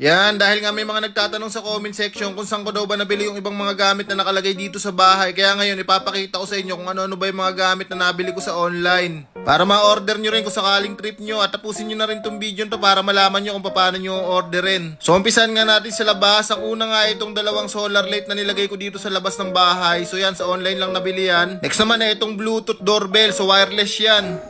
Yan, dahil nga may mga nagtatanong sa comment section kung saan ko daw ba nabili yung ibang mga gamit na nakalagay dito sa bahay. Kaya ngayon, ipapakita ko sa inyo kung ano-ano ba yung mga gamit na nabili ko sa online. Para ma-order nyo rin kung sakaling trip nyo at tapusin nyo na rin tong video to para malaman nyo kung paano nyo orderin. So, umpisan nga natin sa labas. Ang una nga itong dalawang solar light na nilagay ko dito sa labas ng bahay. So, yan, sa online lang nabili yan. Next naman na itong Bluetooth doorbell. So, wireless yan.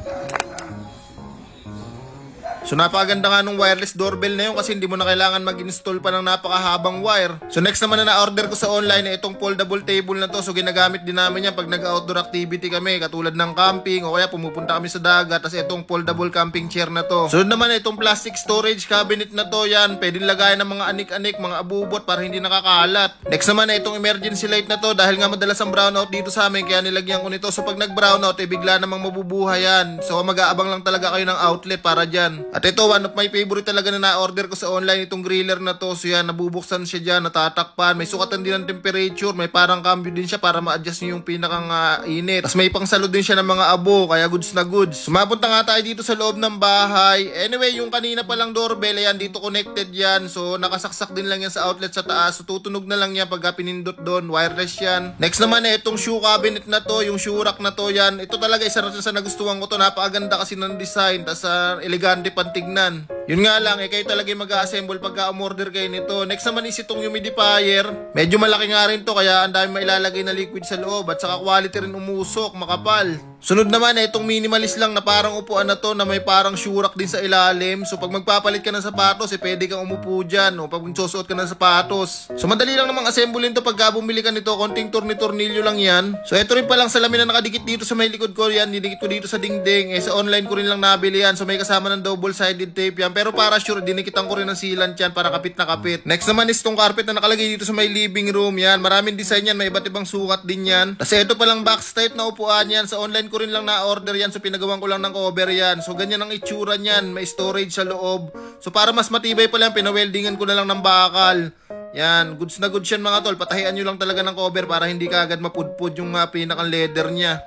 So napakaganda nga nung wireless doorbell na yun kasi hindi mo na kailangan mag-install pa ng napakahabang wire. So next naman na na-order ko sa online ay itong foldable table na to. So ginagamit din namin yan pag nag-outdoor activity kami katulad ng camping o kaya pumupunta kami sa dagat. Tapos itong foldable camping chair na to. Sunod naman itong plastic storage cabinet na to. Yan, pwedeng lagayan ng mga anik-anik, mga abubot para hindi nakakalat. Next naman na itong emergency light na to dahil nga madalas ang brownout dito sa amin kaya nilagyan ko nito. So pag nag-brownout ay bigla namang mabubuhay yan. So mag-aabang lang talaga kayo ng outlet para dyan. At ito, one of my favorite talaga na na-order ko sa online, itong griller na to. So yan, nabubuksan siya dyan, natatakpan. May sukatan din ng temperature, may parang cambio din siya para ma-adjust nyo yung pinakang init. Tapos may pangsalo din siya ng mga abo, kaya goods na goods. Sumapunta nga tayo dito sa loob ng bahay. Anyway, yung kanina palang doorbell, ayan, dito connected yan. So nakasaksak din lang yan sa outlet sa taas. So tutunog na lang yan pagka pinindot doon, wireless yan. Next naman itong shoe cabinet na to, yung shoe rack na to yan. Ito talaga isa rin sa nagustuhan ko to, napakaganda kasi ng design, tas elegante pantignan. Yun nga lang, kayo talaga yung mag-assemble pagka umorder kayo nito. Next naman is itong humidifier. Medyo malaki nga rin to kaya ang dami mailalagay na liquid sa loob at saka quality rin umusok, makapal. Sunod naman itong minimalist lang na parang upuan na to na may parang shurak din sa ilalim. So pag magpapalit ka ng sapatos, pwede kang umupo dyan o pag magsusuot ka ng sapatos. So madali lang namang assemble to pagka bumili ka nito. Konting tornilyo lang yan. So ito rin palang salamin na nakadikit dito sa may likod ko yan. Didikit ko dito sa dingding. Sa online ko rin lang nabili yan. So may kasama ng double-sided tape yan. Pero para sure, dinikitan ko rin ng sealant yan para kapit na kapit. Next naman is itong carpet na nakalagay dito sa may living room yan. Maraming design yan. May iba't ibang sukat din yan. Kasi ito palang box type na upuan yan. Sa online ko rin lang na-order yan. So pinagawan ko lang ng cover yan. So ganyan ang itsura niyan. May storage sa loob. So para mas matibay pa lang, pinaweldingan ko na lang ng bakal. Yan, goods na goods yan mga tol. Patahian nyo lang talaga ng cover para hindi ka agad mapudpud yung pinakang leather niya.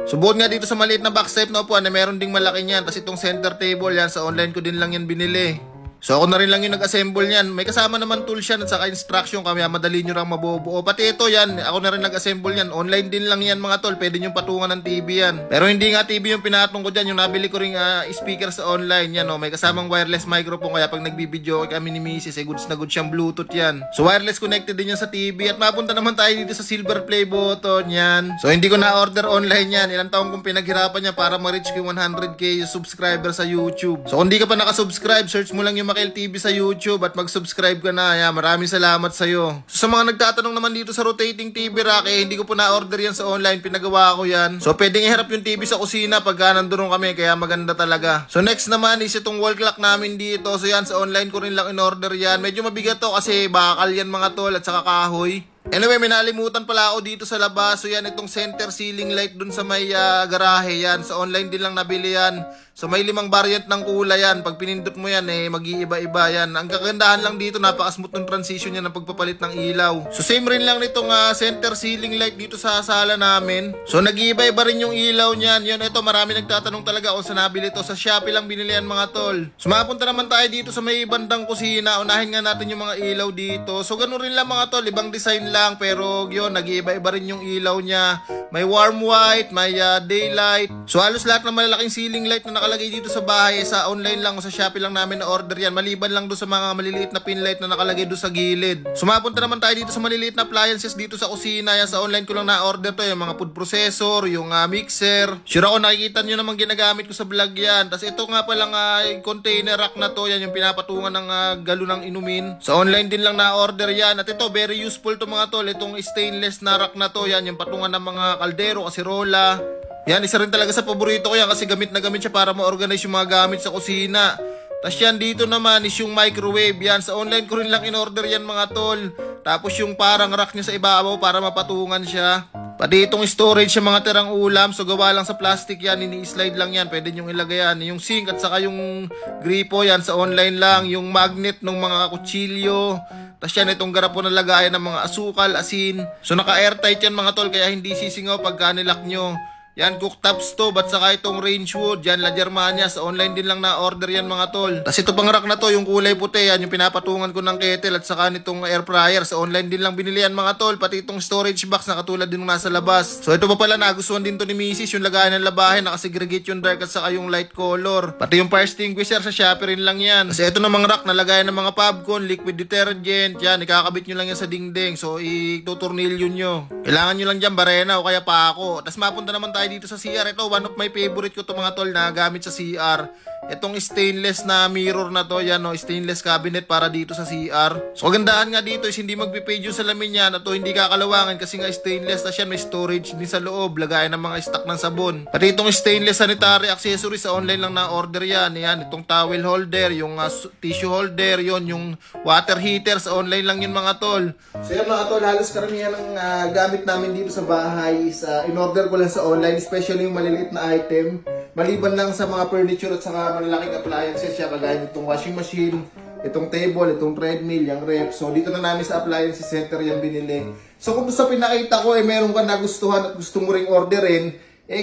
Subukan nga dito sa maliit na box type na upuan na meron ding malaki niyan. Tapos itong center table yan, sa online ko din lang yan binili. So ako na rin lang yung nag-assemble niyan. May kasama naman tools yan at saka instruction kaya madali nyo lang mabubuo. Pati ito yan, ako na rin nag-assemble yan. Online din lang yan mga tol, pwede nyo patungan ng TV yan. Pero hindi nga TV yung pinatong ko dyan, yung nabili ko rin speaker sa online yan. May kasamang wireless microphone kaya pag nagbibideo kami ni Mrs. goods na goods siyang Bluetooth yan. So wireless connected din yan sa TV at mapunta naman tayo dito sa silver play button yan. So hindi ko na-order online yan. Ilang taong kong pinaghirapan niya para ma-reach ko 100k subscriber sa YouTube. So kung di ka pa nakasubscribe, search mo lang yung Makil TV sa YouTube at mag-subscribe ka na. Yan, maraming salamat sa iyo. So sa mga nagtatanong naman dito sa rotating TV rack, hindi ko po na-order yan sa online, pinagawa ko yan. So pwedeng iharap yung TV sa kusina pagka nandun kami, kaya maganda talaga. So next naman is itong wall clock namin dito. So yan, sa online ko rin lang in-order yan. Medyo mabigat to kasi bakal yan mga tol at saka kahoy. Anyway, may nalimutan pala ako dito sa labas. So yan, itong center ceiling light dun sa may garahe yan. Sa online din lang nabili yan. So may 5 variant ng kulay yan. Pag pinindot mo yan, mag-iiba-iba yan. Ang kagandahan lang dito, napaka-smooth ng transition yan ng pagpapalit ng ilaw. So same rin lang nitong center ceiling light dito sa sala namin. So nag-iiba-iba rin yung ilaw niyan. Yun, ito, marami nagtatanong talaga kung saan nabili ito. Sa Shopee lang binili yan mga tol. So mapunta naman tayo dito sa may bandang kusina. Unahin nga natin yung mga ilaw dito. So ganun rin lang mga tol, ibang design lang pero yun, nag-iiba-iba rin yung ilaw niya. May warm white, may daylight. So halos lahat ng malalaking ceiling light na nakalagay dito sa bahay, sa online lang o sa Shopee lang namin na order yan. Maliban lang doon sa mga maliliit na pin light na nakalagay doon sa gilid. So mapunta naman tayo dito sa maliliit na appliances dito sa kusina. Yan, sa online ko lang na-order to, yung mga food processor, yung mixer. Sure ako nakikita nyo naman ginagamit ko sa vlog yan. Tapos ito nga palang container rack na to, yan yung pinapatungan ng galon ng inumin. Sa online din lang na-order yan. At ito, very useful to mga tol. Itong stainless na rack na to, yan yung patungan ng mga kaldero, kasirola. Yan, isa rin talaga sa paborito ko yan kasi gamit na gamit siya para ma-organize yung mga gamit sa kusina. Tapos yan, dito naman is yung microwave. Yan, sa online ko rin lang in-order yan mga tol. Tapos yung parang rack niya sa ibabaw para mapatungan siya. Pati itong storage sa mga tirang ulam. So gawa lang sa plastic yan, ini-slide lang yan. Pwede nyong ilagay yan. Yung sink at saka yung gripo yan sa online lang. Yung magnet ng mga kutsilyo. Tapos yan, itong garapon na lagayan ng mga asukal, asin. So naka-airtight yan mga tol, kaya hindi sisingaw pagka nilak nyo. Yan, cooktop stove at saka itong range wood. Yan, La Germania. Sa online din lang na-order yan mga tol. Tapos ito pang rack na to, yung kulay puti. Yan, yung pinapatungan ko ng kettle at saka nitong air fryer. Sa online din lang binili yan mga tol. Pati itong storage box na katulad din ng nasa labas. So ito pa pala, nagustuhan din to ni Mrs. Yung lagayan ng labahin. Nakasegregate yung dark at saka yung light color. Pati yung fire extinguisher sa Shopee rin lang yan. Kasi ito namang rack na lagayan ng mga popcorn, liquid detergent. Yan, ikakabit nyo lang yan sa dingding. So ituturnilyo nyo. Kailangan nyo lang dyan barena o kaya pako. Tapos mapunta naman tayo dito sa CR. Ito, one of my favorite ko to mga tol na gamit sa CR. Itong stainless na mirror na to, yan o, stainless cabinet para dito sa CR. So, kagandahan nga dito is hindi magpipage yung salamin yan at hindi kakalawangan kasi nga stainless na siya, may storage din sa loob, lagayan ng mga stock ng sabon. Pati itong stainless sanitary accessories sa online lang na-order yan. Yan, itong towel holder, yung tissue holder, yon, yung water heater sa online lang yun mga tol. So, yan mga tol, halos karamihan ng gamit namin dito sa bahay is in-order ko lang sa online, especially yung maliliit na item. Maliban lang sa mga furniture at saka malalaking appliances siya, kagaya nitong washing machine, itong table, itong treadmill, yung ref. So, dito na namin sa appliances center yan binili. So, kung sa pinakita ko, meron ka nagustuhan at gusto mo ring orderin,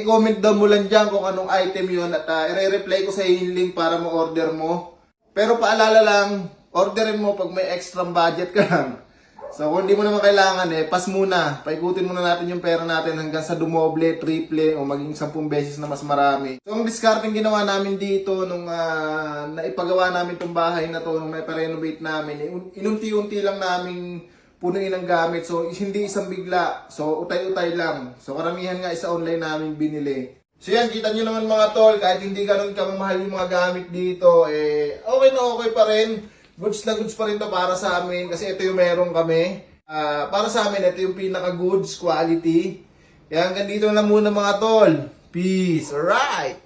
comment down mo lang dyan kung anong item yun at i-reply ko sa yung link para mo-order mo. Pero paalala lang, orderin mo pag may extra budget ka lang. So, kung hindi mo naman kailangan, pass muna. Paikutin muna natin yung pera natin hanggang sa dumoble, triple, o maging 10 beses na mas marami. So, ang discarding ginawa namin dito nung naipagawa namin itong bahay na to, nung naipa-renovate namin, inunti-unti lang namin punuin ang gamit. So, hindi isang bigla. So, utay-utay lang. So, karamihan nga isa online namin binili. So, yan, kita nyo naman mga tol, kahit hindi ganun kamamahal yung mga gamit dito, okay na okay pa rin. Goods na goods pa rin to para sa amin kasi ito yung meron kami. Para sa amin, ito yung pinaka-goods quality. Kaya hanggang dito na muna mga tol. Peace. Alright!